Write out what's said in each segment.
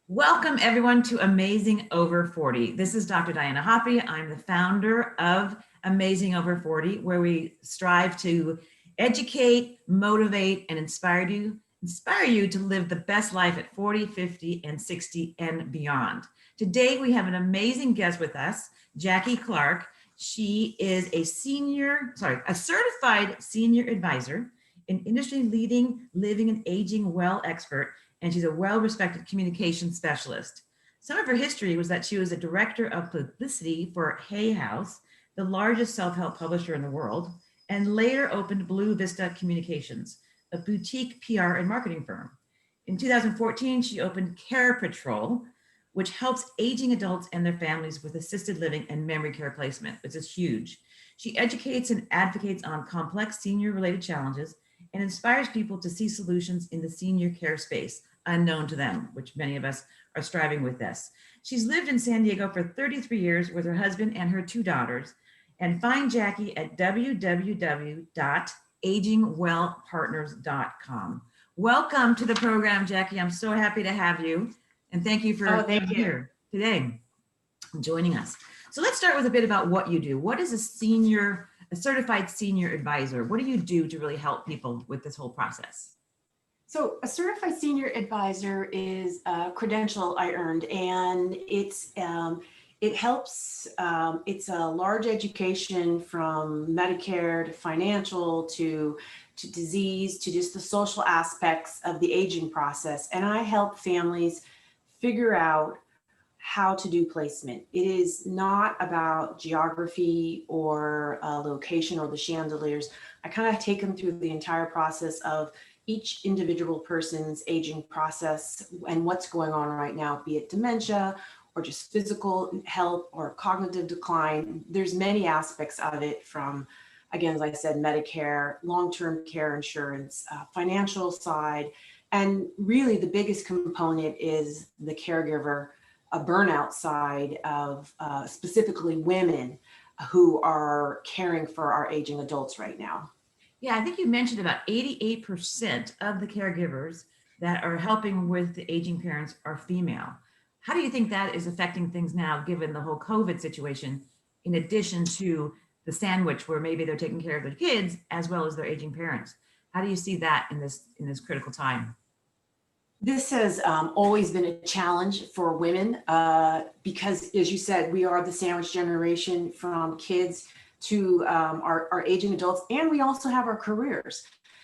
Welcome everyone to Amazing Over 40. This is Dr. Diana Hoppy. I'm the founder of Amazing Over 40, where we strive to educate, motivate, and inspire you to live the best life at 40, 50, and 60 and beyond. Today we have an amazing guest with us, Jacqui Clark. She is a certified senior advisor, an industry leading living and aging well expert, and she's a well-respected communication specialist. Some of her history was that she was a director of publicity for Hay House, the largest self-help publisher in the world, and later opened Blue Vista Communications, a boutique PR and marketing firm. In 2014, she opened Care Patrol, which helps aging adults and their families with assisted living and memory care placement, which is huge. She educates and advocates on complex senior-related challenges and inspires people to see solutions in the senior care space unknown to them, which many of us are striving with this. She's lived in San Diego for 33 years with her husband and her two daughters. And find Jacqui at www.agingwellpartners.com. Welcome to the program, Jacqui. I'm so happy to have you. And thank you for being here today and joining us. So let's start with a bit about what you do. What is a certified senior advisor? What do you do to really help people with this whole process? So a certified senior advisor is a credential I earned, and it helps. It's a large education from Medicare to financial to disease to just the social aspects of the aging process. And I help families figure out how to do placement. It is not about geography or location or the chandeliers. I kind of take them through the entire process of each individual person's aging process and what's going on right now, be it dementia or just physical health or cognitive decline. There's many aspects of it from, again, as I said, Medicare, long-term care insurance, financial side, and really the biggest component is the caregiver, a burnout side of specifically women who are caring for our aging adults right now. Yeah, I think you mentioned about 88% of the caregivers that are helping with the aging parents are female. How do you think that is affecting things now, given the whole COVID situation, in addition to the sandwich where maybe they're taking care of their kids as well as their aging parents? How do you see that in this critical time? This has always been a challenge for women because, as you said, we are the sandwich generation from kids to our aging adults, and we also have our careers.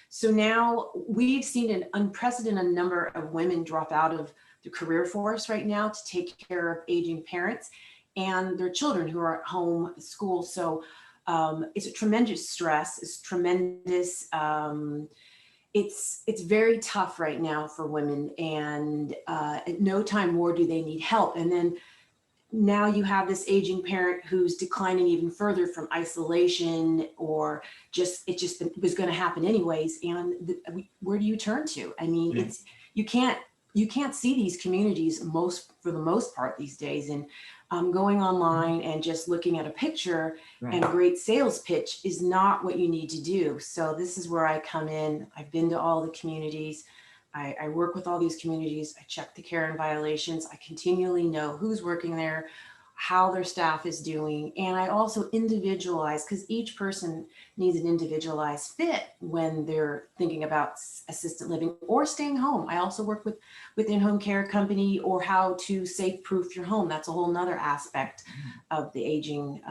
So now we've seen an unprecedented number of women drop out of the career force right now to take care of aging parents and their children who are at home at school. So it's a tremendous stress. It's tremendous. It's very tough right now for women, and at no time more do they need help. And then now you have this aging parent who's declining even further from isolation, or it was going to happen anyways. And where do you turn to? I mean, it's you can't see these communities for the most part these days. And going online and just looking at a picture and a great sales pitch is not what you need to do. So this is where I come in. I've been to all the communities. I work with all these communities. I check the care and violations. I continually know who's working there, how their staff is doing. And I also individualize, because each person needs an individualized fit when they're thinking about assisted living or staying home. I also work with in-home care company, or how to safe-proof your home. That's a whole nother aspect of the aging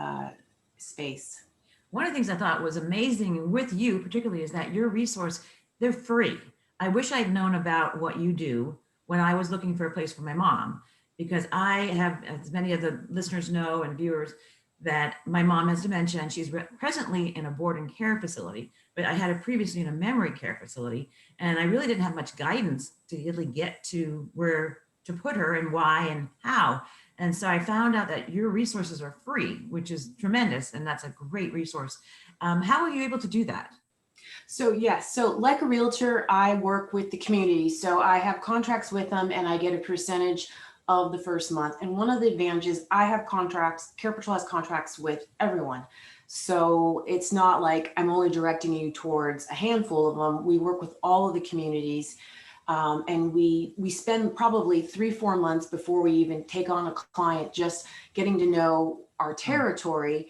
space. One of the things I thought was amazing with you particularly is that your resource, they're free. I wish I'd known about what you do when I was looking for a place for my mom, because I have, as many of the listeners know and viewers, that my mom has dementia and she's presently in a board and care facility, but I had her previously in a memory care facility, and I really didn't have much guidance to really get to where to put her and why and how. And so I found out that your resources are free, which is tremendous, and that's a great resource. How were you able to do that? So yes, so like a realtor, I work with the community. So I have contracts with them and I get a percentage of the first month. And one of the advantages, I have contracts, Care Patrol has contracts with everyone. So it's not like I'm only directing you towards a handful of them. We work with all of the communities. And we spend probably 3-4 months before we even take on a client, just getting to know our territory,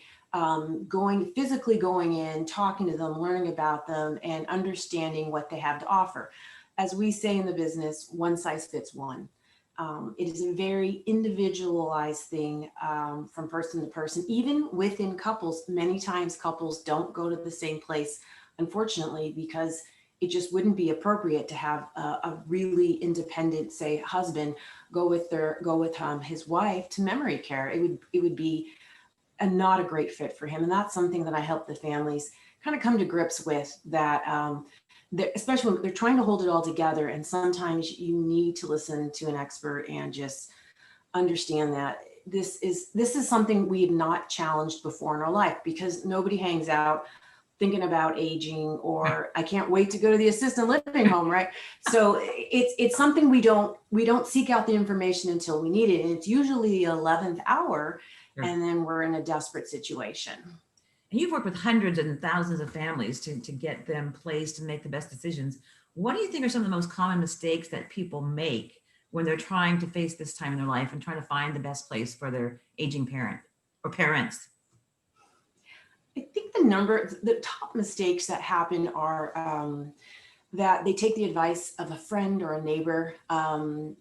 physically going in, talking to them, learning about them, and understanding what they have to offer. As we say in the business, one size fits one. It is a very individualized thing, from person to person. Even within couples, many times couples don't go to the same place, unfortunately, because it just wouldn't be appropriate to have a really independent, say, husband go with his wife to memory care. It would be not a great fit for him, and that's something that I help the families kind of come to grips with. That especially when they're trying to hold it all together, and sometimes you need to listen to an expert and just understand that this is something we have not challenged before in our life, because nobody hangs out thinking about aging, or I can't wait to go to the assisted living home, right? So it's something we don't seek out the information until we need it, and it's usually the 11th hour, Sure. and then we're in a desperate situation. And you've worked with hundreds and thousands of families to get them placed to make the best decisions. What do you think are some of the most common mistakes that people make when they're trying to face this time in their life and trying to find the best place for their aging parent or parents? I think the top mistakes that happen are that they take the advice of a friend or a neighbor,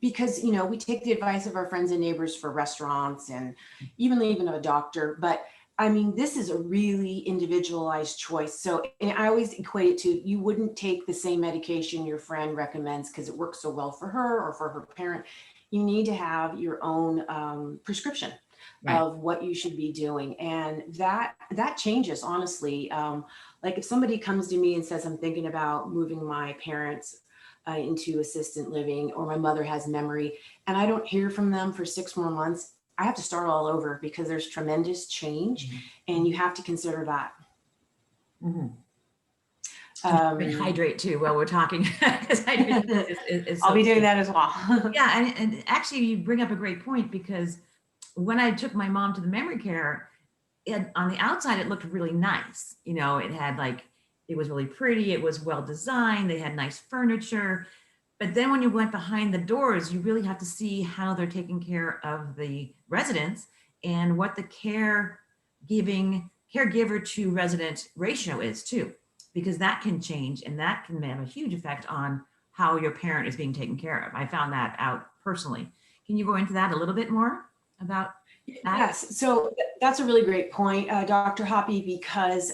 because we take the advice of our friends and neighbors for restaurants, and even of a doctor. But I mean, this is a really individualized choice. So, and I always equate it to, you wouldn't take the same medication your friend recommends because it works so well for her or for her parent. You need to have your own prescription Right. of what you should be doing, and that changes, honestly. Like if somebody comes to me and says, I'm thinking about moving my parents into assisted living, or my mother has memory, and I don't hear from them for 6 more months, I have to start all over, because there's tremendous change, and you have to consider that. Mm-hmm. Hydrate too while we're talking, because hydration is I'll so be doing key. that as well. Yeah, and actually you bring up a great point, because when I took my mom to the memory care, on the outside it looked really nice. It had it was really pretty, it was well designed, they had nice furniture. But then when you went behind the doors, you really have to see how they're taking care of the residents, and what the caregiver to resident ratio is too, because that can change, and that can have a huge effect on how your parent is being taken care of. I found that out personally. Can you go into that a little bit more about that? Yes, so that's a really great point, Dr. Hoppy, because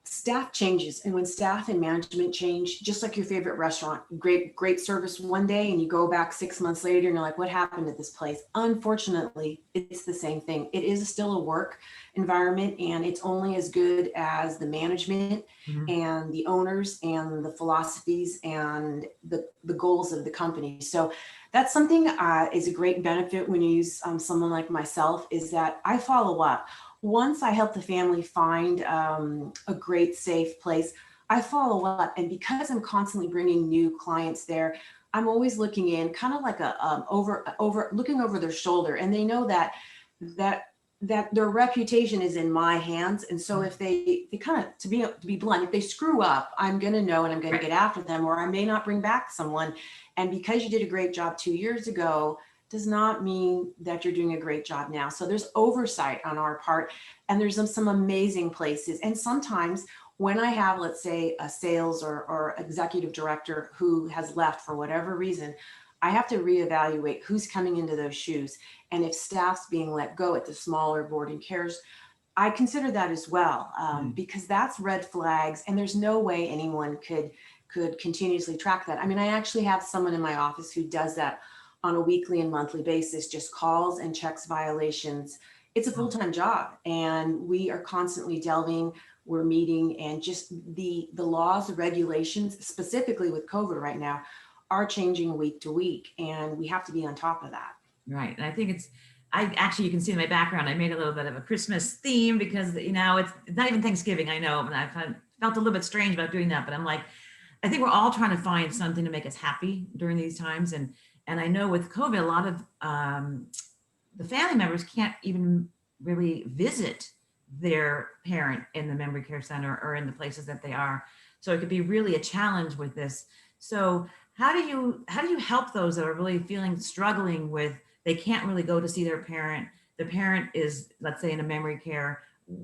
staff changes, and when staff and management change, just like your favorite restaurant, great service one day, and you go back 6 months later and you're like, what happened at this place? Unfortunately, it's the same thing. It is still a work environment, and it's only as good as the management and the owners and the philosophies and the goals of the company. So that's something is a great benefit when you use someone like myself, is that I follow up. Once I help the family find a great, safe place, I follow up. And because I'm constantly bringing new clients there, I'm always looking in, kind of like looking over their shoulder. And they know that their reputation is in my hands. And so if they kind of, to be blunt, if they screw up, I'm going to know, and I'm going to get after them, or I may not bring back someone. And because you did a great job 2 years ago, does not mean that you're doing a great job now. So there's oversight on our part, and there's some amazing places. And sometimes when I have, let's say, a sales or executive director who has left for whatever reason, I have to reevaluate who's coming into those shoes. And if staff's being let go at the smaller boarding cares, I consider that as well, because that's red flags, and there's no way anyone could continuously track that. I mean, I actually have someone in my office who does that on a weekly and monthly basis, just calls and checks violations. It's a full-time job, and we are constantly delving, we're meeting, and just the laws, the regulations, specifically with COVID right now, are changing week to week, and we have to be on top of that. Right. And I think you can see in my background, I made a little bit of a Christmas theme, because, it's not even Thanksgiving, I know, and I felt a little bit strange about doing that, but I'm like, I think we're all trying to find something to make us happy during these times. And I know with COVID, a lot of the family members can't even really visit their parent in the memory care center or in the places that they are. So it could be really a challenge with this. So how do you help those that are really struggling with, they can't really go to see their parent, the parent is, let's say, in a memory care?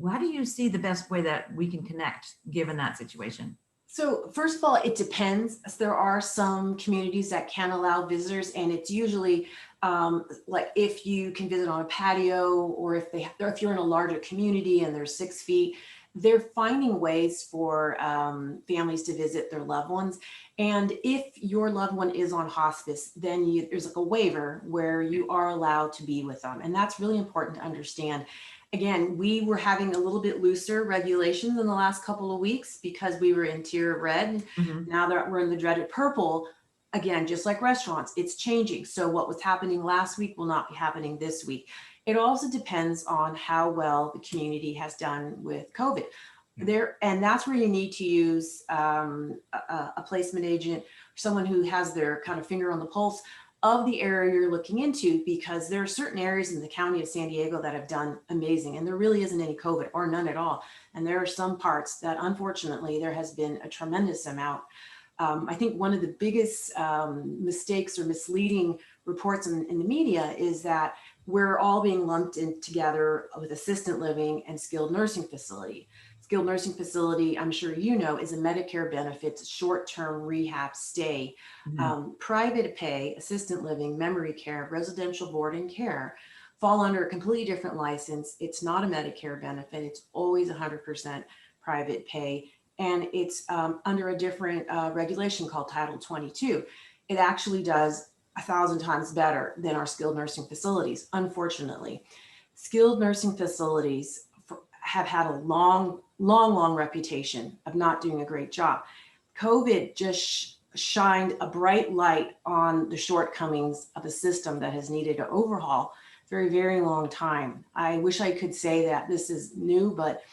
How do you see the best way that we can connect given that situation? So first of all, it depends. There are some communities that can allow visitors, and it's usually like if you can visit on a patio, or or if you're in a larger community and there's 6 feet, they're finding ways for families to visit their loved ones. And if your loved one is on hospice, then there's like a waiver where you are allowed to be with them, and that's really important to understand. Again, we were having a little bit looser regulations in the last couple of weeks because we were in tier red. Mhm. Now that we're in the dreaded purple, again, just like restaurants, it's changing. So what was happening last week will not be happening this week. It also depends on how well the community has done with COVID. There, and that's where you need to use a placement agent, someone who has their kind of finger on the pulse of the area you're looking into, because there are certain areas in the county of San Diego that have done amazing, and there really isn't any COVID or none at all. And there are some parts that unfortunately there has been a tremendous amount. I think one of the biggest mistakes or misleading reports in the media is that we're all being lumped in together with assisted living and skilled nursing facility. Skilled nursing facility, I'm sure you know, is a Medicare benefits short-term rehab stay. Mhm. Private pay, assisted living, memory care, residential board and care fall under a completely different license. It's not a Medicare benefit. It's always 100% private pay. And it's under a different regulation called Title 22. It actually does 1,000 times better than our skilled nursing facilities, unfortunately. Skilled nursing facilities have had a long reputation of not doing a great job. COVID just shined a bright light on the shortcomings of a system that has needed an overhaul for a very long time. I wish I could say that this is new, but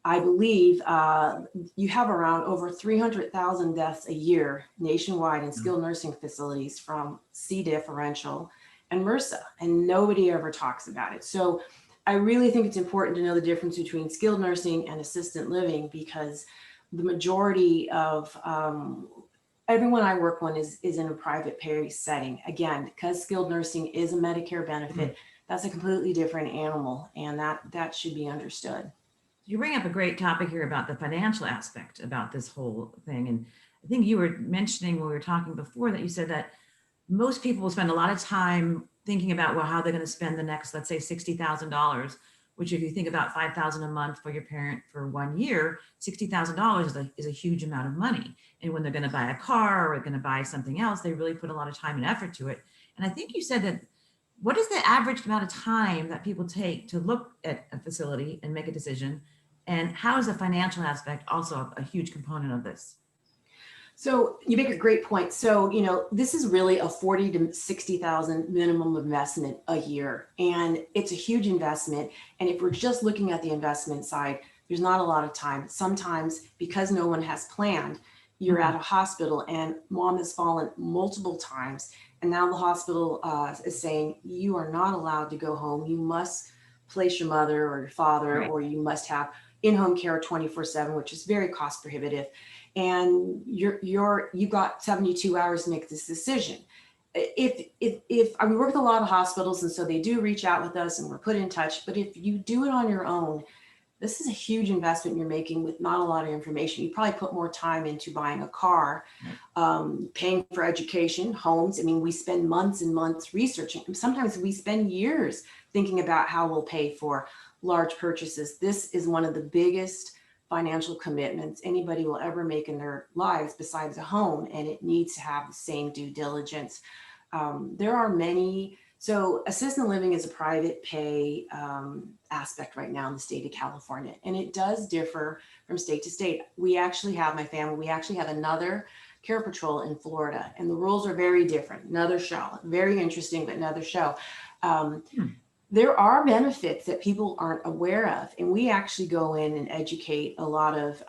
I believe you have around over 300,000 deaths a year nationwide in skilled nursing facilities from C. differential and MRSA, and nobody ever talks about it. So I really think it's important to know the difference between skilled nursing and assisted living, because the majority of everyone I work on is in a private pay setting. Again, because skilled nursing is a Medicare Mhm. benefit, that's a completely different animal, and that should be understood. You bring up a great topic here about the financial aspect about this whole thing. And I think you were mentioning when we were talking before that you said that most people will spend a lot of time thinking about, well, how they're going to spend the next, let's say, $60,000, which if you think about 5,000 a month for your parent for 1 year, $60,000 is a huge amount of money. And when they're going to buy a car or going to buy something else, they really put a lot of time and effort to it. And I think you said that, what is the average amount of time that people take to look at a facility and make a decision? And how is the financial aspect also a huge component of this? So you make a great point. So, this is really a 40 to 60,000 minimum investment a year, and it's a huge investment. And if we're just looking at the investment side, there's not a lot of time. Sometimes because no one has planned, you're Mhm. at a hospital and mom has fallen multiple times. And now the hospital is saying, you are not allowed to go home. You must place your mother or your father, Right. or you must have in-home care 24/7, which is very cost prohibitive, and you got 72 hours to make this decision. If I mean, we work with a lot of hospitals, and so they do reach out with us and we're put in touch. But if you do it on your own, this is a huge investment you're making with not a lot of information. You probably put more time into buying a car, Right. paying for education, homes. I mean, we spend months and months researching. Sometimes we spend years thinking about how we'll pay for large purchases. This is one of the biggest financial commitments anybody will ever make in their lives besides a home, and it needs to have the same due diligence. There are many. So assisted living is a private pay aspect right now in the state of California, and it does differ from state to state. We actually have, my family, we actually have another care patrol in Florida, and the rules are very different. Another show, very interesting, but another show. Um, Hmm. there are benefits that people aren't aware of, and we actually go in and educate a lot of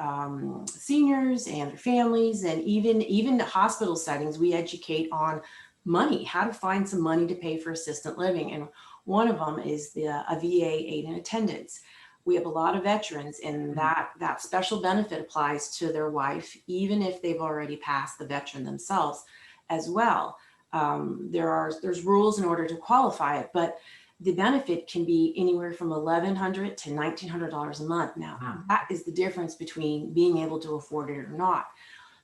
seniors and their families, and even the hospital settings. We educate on money, how to find some money to pay for assisted living, and one of them is a VA aid in attendance. We have a lot of veterans, and Mhm. that special benefit applies to their wife, even if they've already passed the veteran themselves. as well. There's rules in order to qualify it, but the benefit can be anywhere from $1,100 to $1,900 a month. Now, Wow. that is the difference between being able to afford it or not.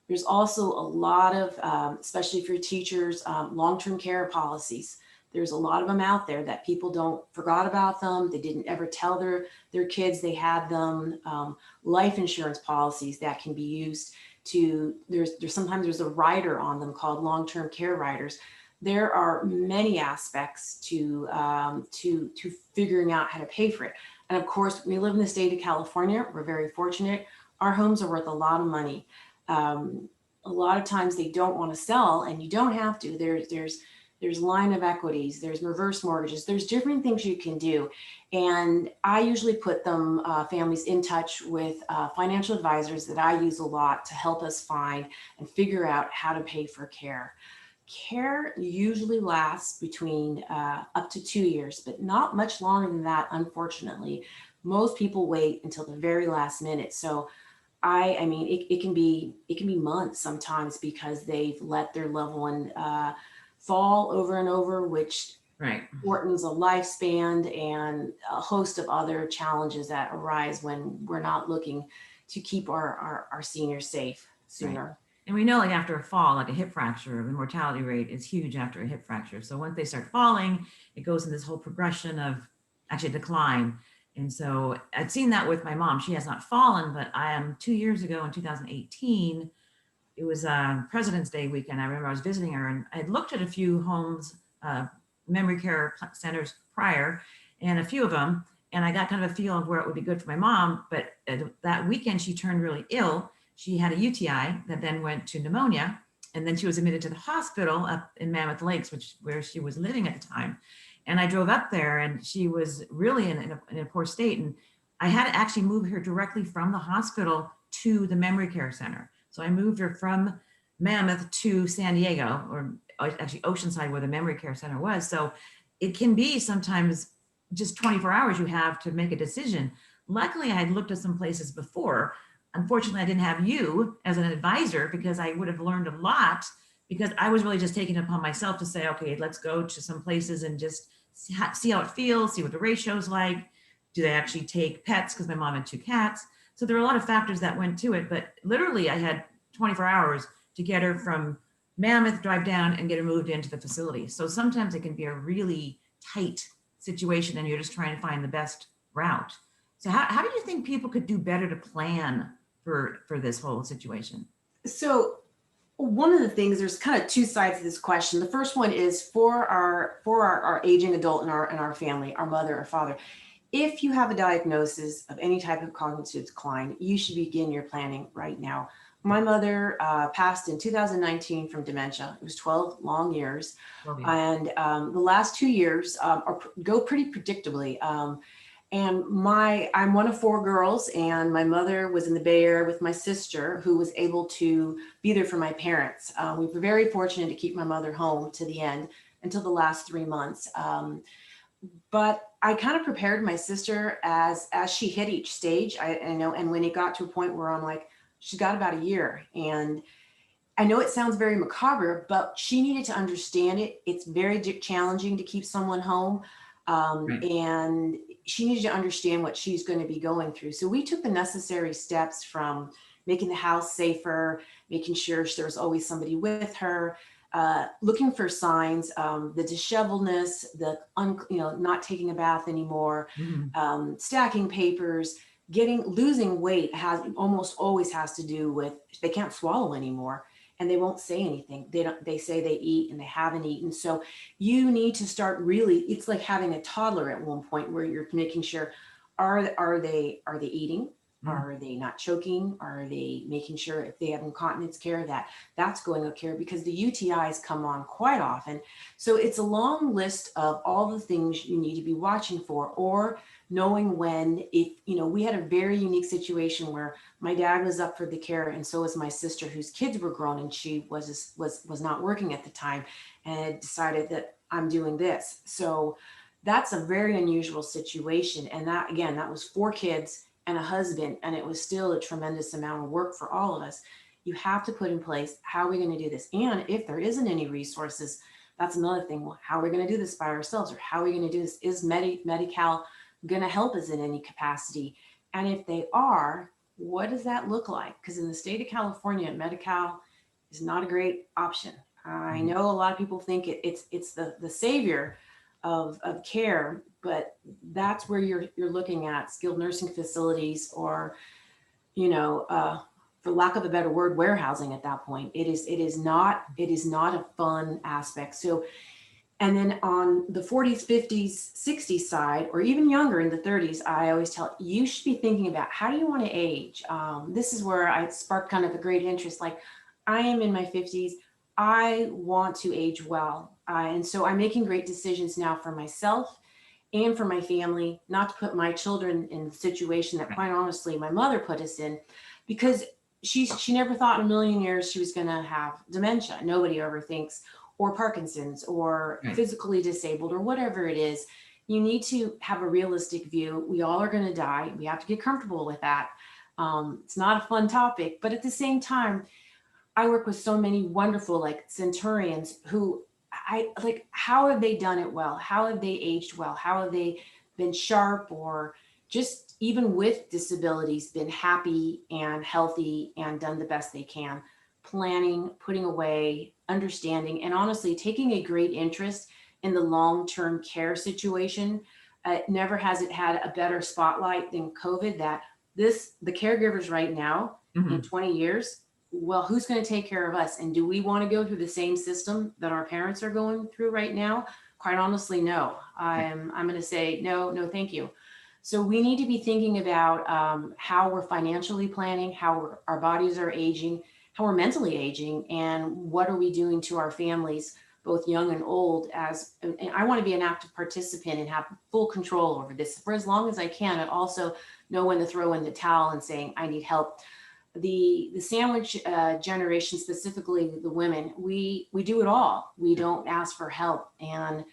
There's also a lot of, especially for teachers, long-term care policies. There's a lot of them out there that people don't forgot about them. They didn't ever tell their kids they had them. Life insurance policies that can be used to, there's sometimes there's a rider on them called long-term care riders. There are many aspects to figuring out how to pay for it. And of course, we live in the state of California. We're very fortunate. Our homes are worth a lot of money. A lot of times they don't want to sell, and you don't have to. There's line of equities, there's reverse mortgages, there's different things you can do. And I usually put them, families, in touch with financial advisors that I use a lot to help us find and figure out how to pay for care. Care usually lasts between up to 2 years, but not much longer than that, unfortunately. Most people wait until the very last minute. So I mean, it can be months sometimes because they've let their loved one fall over and over, which Right. shortens a lifespan and a host of other challenges that arise when we're not looking to keep our seniors safe sooner. And we know, like, after a fall, like a hip fracture, the mortality rate is huge after a hip fracture. So once they start falling, it goes in this whole progression of actually decline. And so I've seen that with my mom. She has not fallen, but I am 2 years ago in 2018. It was President's Day weekend. I remember I was visiting her, and I had looked at a few homes, memory care centers prior, and a few of them, and I got kind of a feel of where it would be good for my mom. But that weekend, she turned really ill. She had a UTI that then went to pneumonia, and then she was admitted to the hospital up in Mammoth Lakes, where she was living at the time. And I drove up there, and she was really in a poor state. And I had to actually move her directly from the hospital to the memory care center. So I moved her from Mammoth to San Diego, or actually Oceanside, where the memory care center was. So it can be sometimes just 24 hours you have to make a decision. Luckily, I had looked at some places before. Unfortunately, I didn't have you as an advisor, because I would have learned a lot, because I was really just taking it upon myself to say, okay, let's go to some places and just see how it feels, see what the ratio's like. Do they actually take pets? Because my mom had 2 cats. So there were a lot of factors that went to it, but literally I had 24 hours to get her from Mammoth, drive down, and get her moved into the facility. So sometimes it can be a really tight situation, and you're just trying to find the best route. So how do you think people could do better to plan for this whole situation? So one of the things, there's kind of two sides to this question. The first one is for our aging adult in our family, our mother or father. If you have a diagnosis of any type of cognitive decline, you should begin your planning right now. My mother passed in 2019 from dementia. It was 12 long years. Well, And the last 2 years go pretty predictably. And I'm one of 4 girls, and my mother was in the Bay Area with my sister, who was able to be there for my parents. We were very fortunate to keep my mother home to the end until the last 3 months. But I kind of prepared my sister as she hit each stage. I know, and when it got to a point where I'm like, she's got about a year, and I know it sounds very macabre, but she needed to understand it. It's very challenging to keep someone home. right. And she needed to understand what she's going to be going through. So we took the necessary steps, from making the house safer, making sure there's always somebody with her, looking for signs, the disheveledness, not taking a bath anymore, Mhm. stacking papers, losing weight almost always has to do with, they can't swallow anymore. And they won't say anything. They say they eat and they haven't eaten. So you need to start really, it's like having a toddler at one point, where you're making sure, are they eating? Mhm. Are they not choking? Are they making sure, if they have incontinence care, that's going okay? Because the UTIs come on quite often. So it's a long list of all the things you need to be watching for, or knowing when, if, we had a very unique situation where my dad was up for the care, and so was my sister, whose kids were grown, and she was not working at the time, and decided that I'm doing this. So that's a very unusual situation. And that, again, that was 4 kids and a husband, and it was still a tremendous amount of work for all of us. You have to put in place, how are we going to do this? And if there isn't any resources, that's another thing. Well, how are we going to do this by ourselves? Or how are we going to do this? Is Medi-Cal going to help us in any capacity? And if they are, what does that look like? Because in the state of California, Medi-Cal is not a great option. I Right. know a lot of people think it's the savior of care, but that's where you're looking at skilled nursing facilities, or you know, for lack of a better word, warehousing at that point. It is not a fun aspect. So, and then on the 40s, 50s, 60s side, or even younger in the 30s, I always tell you should be thinking about, how do you want to age? This is where I sparked kind of a great interest. Like, I am in my 50s. I want to age well. And so I'm making great decisions now for myself and for my family, not to put my children in the situation that, Right. quite honestly, my mother put us in, because she never thought in a million years she was going to have dementia. Nobody ever thinks, or Parkinson's, or Right. physically disabled, or whatever it is. You need to have a realistic view. We all are going to die. We have to get comfortable with that. It's not a fun topic, but at the same time, I work with so many wonderful, like, centurions who, I like, how have they done it well? How have they aged well? How have they been sharp, or just even with disabilities, been happy and healthy and done the best they can? Planning, putting away, understanding, and honestly, taking a great interest in the long-term care situation. Never has it had a better spotlight than COVID, that the caregivers right now, in Mhm. 20 years, well, who's going to take care of us? And do we want to go through the same system that our parents are going through right now? Quite honestly, no. Right. I'm going to say no, no, thank you. So we need to be thinking about how we're financially planning, how our bodies are aging, how we're mentally aging, and what are we doing to our families, both young and old. And I want to be an active participant and have full control over this for as long as I can, and also know when to throw in the towel and saying I need help. The sandwich generation, specifically the women, we do it all. We don't ask for help, and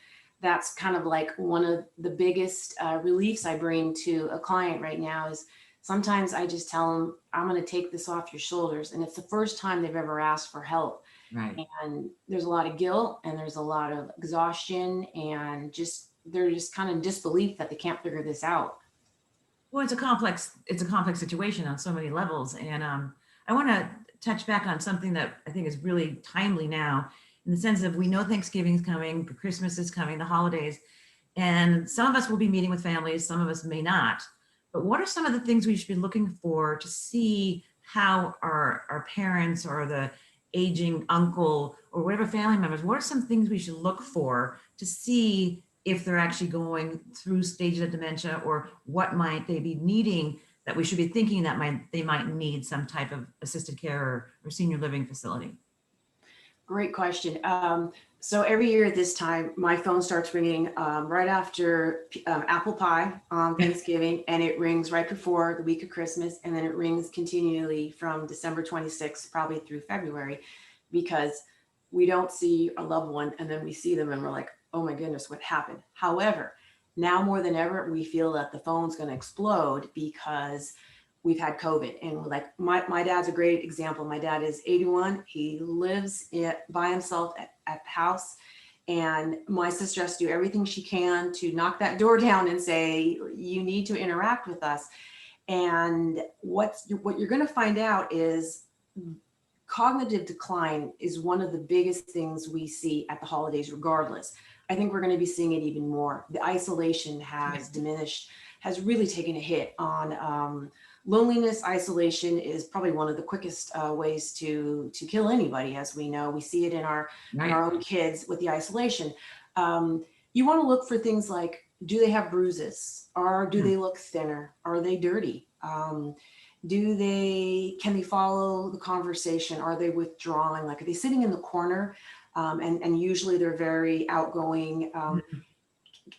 that's kind of like one of the biggest reliefs I bring to a client right now. Is sometimes I just tell them, I'm going to take this off your shoulders, and it's the first time they've ever asked for help. Right. And there's a lot of guilt, and there's a lot of exhaustion, and just they're just kind of disbelief that they can't figure this out. Well, it's a complex situation on so many levels. And I want to touch back on something that I think is really timely now, in the sense of, we know Thanksgiving's coming, Christmas is coming, the holidays, and some of us will be meeting with families, some of us may not. But what are some of the things we should be looking for to see how our parents, or the aging uncle, or whatever family members, what are some things we should look for to see if they're actually going through stages of dementia, or what might they be needing, that we should be thinking that they might need some type of assisted care, or senior living facility? Great question. So every year at this time, my phone starts ringing right after apple pie on Thanksgiving, and it rings right before the week of Christmas, and then it rings continually from December 26th, probably through February, because we don't see a loved one, and then we see them, and we're like, oh my goodness, what happened? However, now more than ever, we feel that the phone's going to explode because we've had COVID. And like, my dad's a great example. My dad is 81. He lives by himself at the house. And my sister has to do everything she can to knock that door down and say, you need to interact with us. And what you're going to find out is cognitive decline is one of the biggest things we see at the holidays, regardless. I think we're going to be seeing it even more. The isolation has Right. diminished, has really taken a hit on loneliness. Isolation is probably one of the quickest ways to kill anybody, as we know. We see it in Right. our own kids with the isolation. You want to look for things like, do they have bruises, or do Hmm. they look thinner? Are they dirty? Can they follow the conversation? Are they withdrawing? Like, are they sitting in the corner? And usually they're very outgoing. Mhm.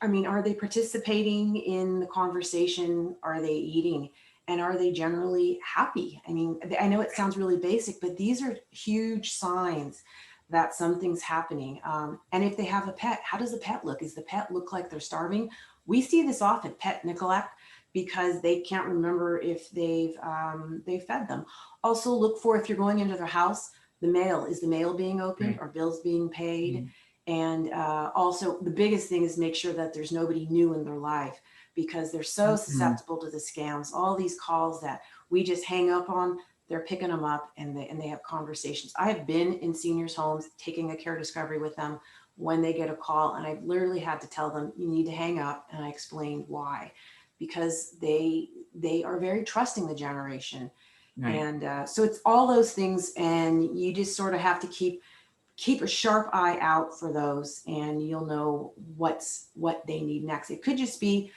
I mean, are they participating in the conversation? Are they eating? And are they generally happy? I mean, I know it sounds really basic, but these are huge signs that something's happening. And if they have a pet, how does the pet look? Does the pet look like they're starving? We see this often, pet neglect, because they can't remember if they've fed them. Also look for, if you're going into their house, the mail. Is the mail being opened? Right. Are bills being paid? Mhm. And also the biggest thing is make sure that there's nobody new in their life, because they're so Mhm. susceptible to the scams. All these calls that we just hang up on, they're picking them up, and they have conversations. I have been in seniors' homes taking a care discovery with them when they get a call, and I've literally had to tell them, you need to hang up, and I explained why, because they are very trusting, the generation. Right. And so it's all those things, and you just sort of have to keep a sharp eye out for those, and you'll know what they need next. It could just be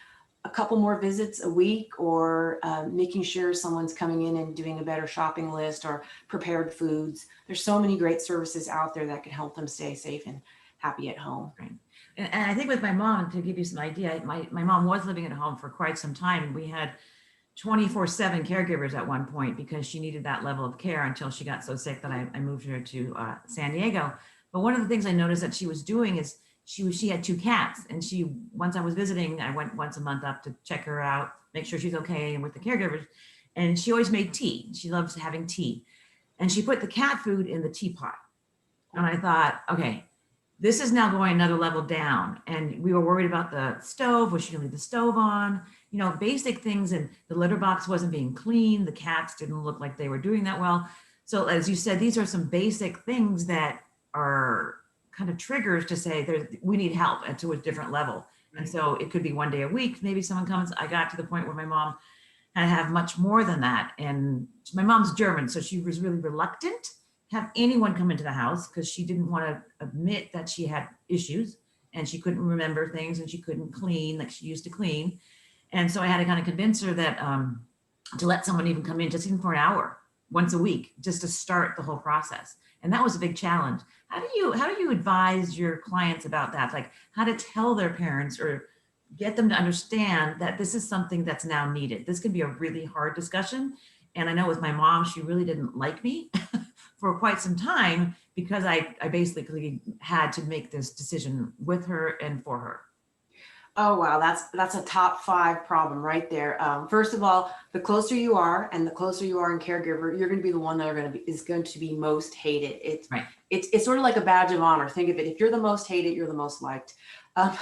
a couple more visits a week, or making sure someone's coming in and doing a better shopping list, or prepared foods. There's so many great services out there that can help them stay safe and happy at home. Right. And I think with my mom, to give you some idea, my mom was living at home for quite some time, and we had 24/7 caregivers at one point because she needed that level of care until she got so sick that I moved her to San Diego. But one of the things I noticed that she was doing is she had two cats, and once I was visiting, I went once a month up to check her out, make sure she's okay, and with the caregivers. And she always made tea. She loves having tea, and she put the cat food in the teapot. And I thought, okay, this is now going another level down. And we were worried about the stove. Was she gonna leave the stove on? Basic things. And the litter box wasn't being cleaned. The cats didn't look like they were doing that well. So as you said, these are some basic things that are kind of triggers to say we need help and to a different level. And Right. so it could be one day a week, maybe someone comes. I got to the point where my mom had to have much more than that. And my mom's German, so she was really reluctant to have anyone come into the house because she didn't want to admit that she had issues and she couldn't remember things and she couldn't clean like she used to clean. And so I had to kind of convince her that to let someone even come in just even for an hour once a week, just to start the whole process. And that was a big challenge. How do you advise your clients about that? Like how to tell their parents or get them to understand that this is something that's now needed. This can be a really hard discussion. And I know with my mom, she really didn't like me for quite some time because I basically had to make this decision with her and for her. Oh wow, that's a top 5 problem right there. First of all, the closer you are, and the closer you are in caregiver, you're going to be the one that is going to be most hated. It's Right. it's it's sort of like a badge of honor. Think of it: if you're the most hated, you're the most liked. Um,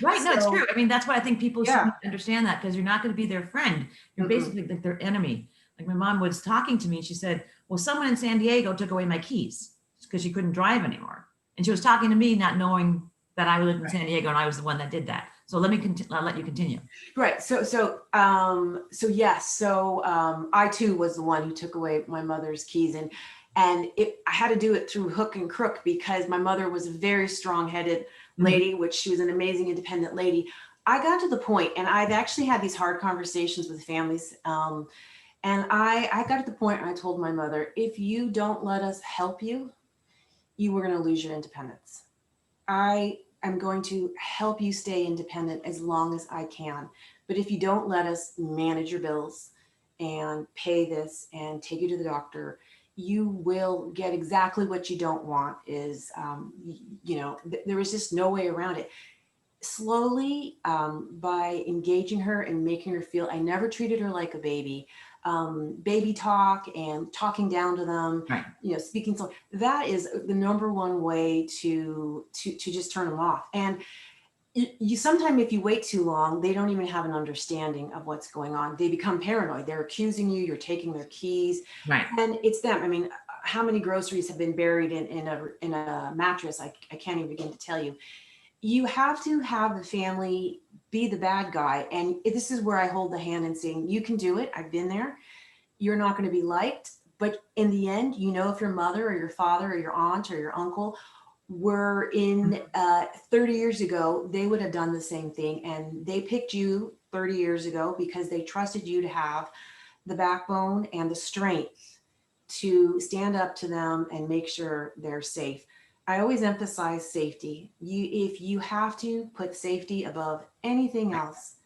Right. No, it's so true. I mean, that's why I think people should yeah. understand that because you're not going to be their friend. You're Mm-mm. basically like their enemy. Like my mom was talking to me and she said, well, someone in San Diego took away my keys because she couldn't drive anymore. And she was talking to me, not knowing that I lived in San Diego and I was the one that did that. So I'll let you continue. Right. So yes. I too was the one who took away my mother's keys, and I had to do it through hook and crook because my mother was a very strong-headed Mhm. lady, which she was an amazing independent lady. I got to the point, and I've actually had these hard conversations with families. And I got to the point, and I told my mother, if you don't let us help you, you were going to lose your independence. I am going to help you stay independent as long as I can. But if you don't let us manage your bills and pay this and take you to the doctor, you will get exactly what you don't want. There is just no way around it. Slowly, by engaging her and making her feel, I never treated her like a baby. Baby talk and talking down to them, Right. speaking so that is the number one way to just turn them off. And you sometimes, if you wait too long, they don't even have an understanding of what's going on. They become paranoid. They're accusing you. You're taking their keys, Right. and it's them. I mean, how many groceries have been buried in a mattress? I can't even begin to tell you. You have to have the family be the bad guy. And this is where I hold the hand and saying, you can do it. I've been there. You're not going to be liked. But in the end, if your mother or your father or your aunt or your uncle were in 30 years ago, they would have done the same thing. And they picked you 30 years ago because they trusted you to have the backbone and the strength to stand up to them and make sure they're safe. I always emphasize safety. If you have to, put safety above anything Right. else.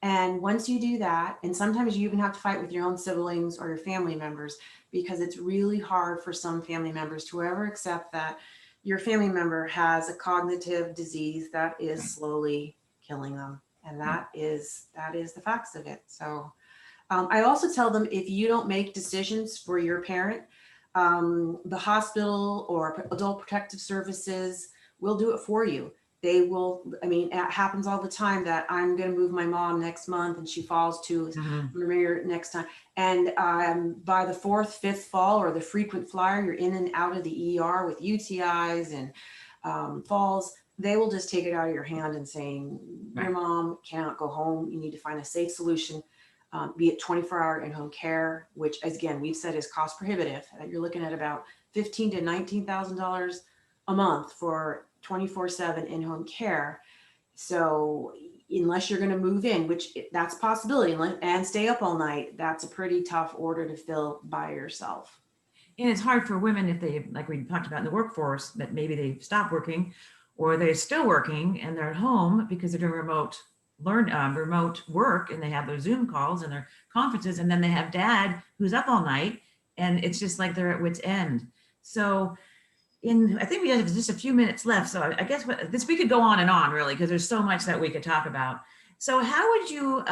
And once you do that, and sometimes you even have to fight with your own siblings or your family members, because it's really hard for some family members to ever accept that your family member has a cognitive disease that is Right. slowly killing them. And that is the facts of it. So I also tell them, if you don't make decisions for your parent, the hospital or adult protective services will do it for you. They will, I mean, it happens all the time that I'm going to move my mom next month and she falls to, I'm Mhm. going to bring her next time. And by the fourth, fifth fall or the frequent flyer, you're in and out of the ER with UTIs and falls. They will just take it out of your hand and saying, your Right. mom cannot go home. You need to find a safe solution. Be it 24-hour in-home care, which, as again, we've said is cost prohibitive. You're looking at about $15,000 to $19,000 a month for 24/7 in-home care. So unless you're going to move in, which that's a possibility, and stay up all night, that's a pretty tough order to fill by yourself. And it's hard for women if they, like we talked about in the workforce, that maybe they stop working or they're still working and they're at home because they're doing remote work, and they have their Zoom calls and their conferences, and then they have dad who's up all night, and it's just like they're at wit's end. So I think we have just a few minutes left. So I guess we could go on and on really, because there's so much that we could talk about. So how would you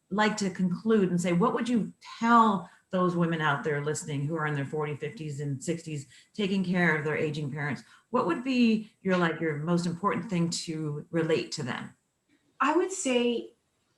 like to conclude and say, what would you tell those women out there listening who are in their 40s, 50s, and 60s, taking care of their aging parents? What would be your most important thing to relate to them? I would say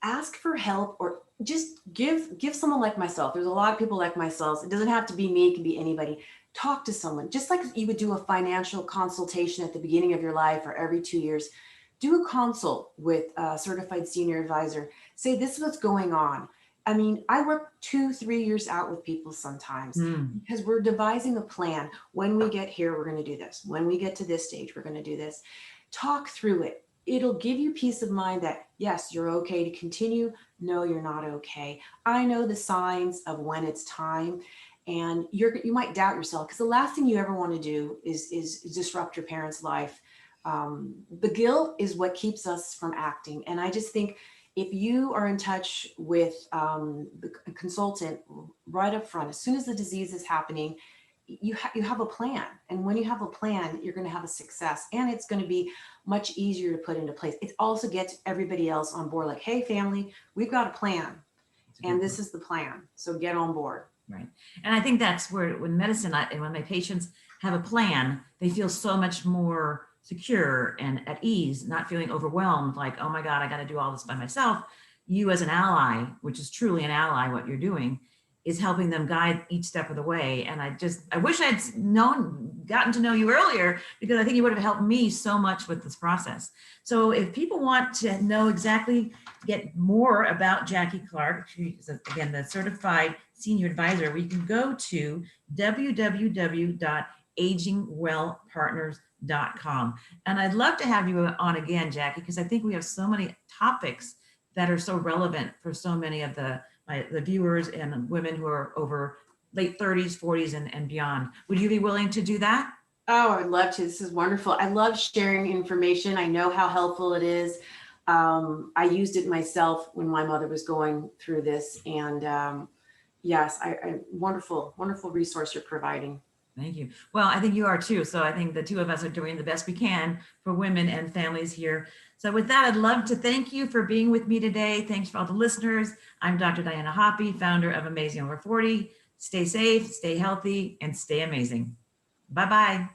ask for help, or just give someone like myself. There's a lot of people like myself. It doesn't have to be me, it can be anybody. Talk to someone, just like you would do a financial consultation at the beginning of your life or every 2 years. Do a consult with a certified senior advisor. Say, this is what's going on. I mean, I work 2, 3 years out with people sometimes Mm, because we're devising a plan. When we get here, we're going to do this. When we get to this stage, we're going to do this. Talk through it. It'll give you peace of mind that, yes, you're okay to continue. No, you're not okay. I know the signs of when it's time, and you might doubt yourself, because the last thing you ever want to do is disrupt your parents' life. The guilt is what keeps us from acting. And I just think, if you are in touch with the consultant right up front, as soon as the disease is happening, you have a plan. And when you have a plan, you're going to have a success, and it's going to be much easier to put into place. It also gets everybody else on board, like, hey, family, we've got a plan, that's a and good this point. is the plan. So get on board. Right. And I think that's where, when medicine, and when my patients have a plan, they feel so much more secure and at ease, not feeling overwhelmed, like, oh my God, I got to do all this by myself. You, as an ally, which is truly an ally, what you're doing is helping them guide each step of the way. And I wish I'd gotten to know you earlier, because I think you would have helped me so much with this process. So if people want to know exactly, get more about Jacqui Clark, she is, again, the certified senior advisor, we can go to www.agingwellpartners.com. And I'd love to have you on again, Jacqui, because I think we have so many topics that are so relevant for so many of the viewers and women who are over late 30s, 40s, and beyond. Would you be willing to do that? Oh, I would love to. This is wonderful. I love sharing information. I know how helpful it is. I used it myself when my mother was going through this. And yes, wonderful, wonderful resource you're providing. Thank you. Well, I think you are too. So I think the two of us are doing the best we can for women and families here. So with that, I'd love to thank you for being with me today. Thanks for all the listeners. I'm Dr. Diana Hoppy, founder of Amazing Over 40. Stay safe, stay healthy, and stay amazing. Bye-bye.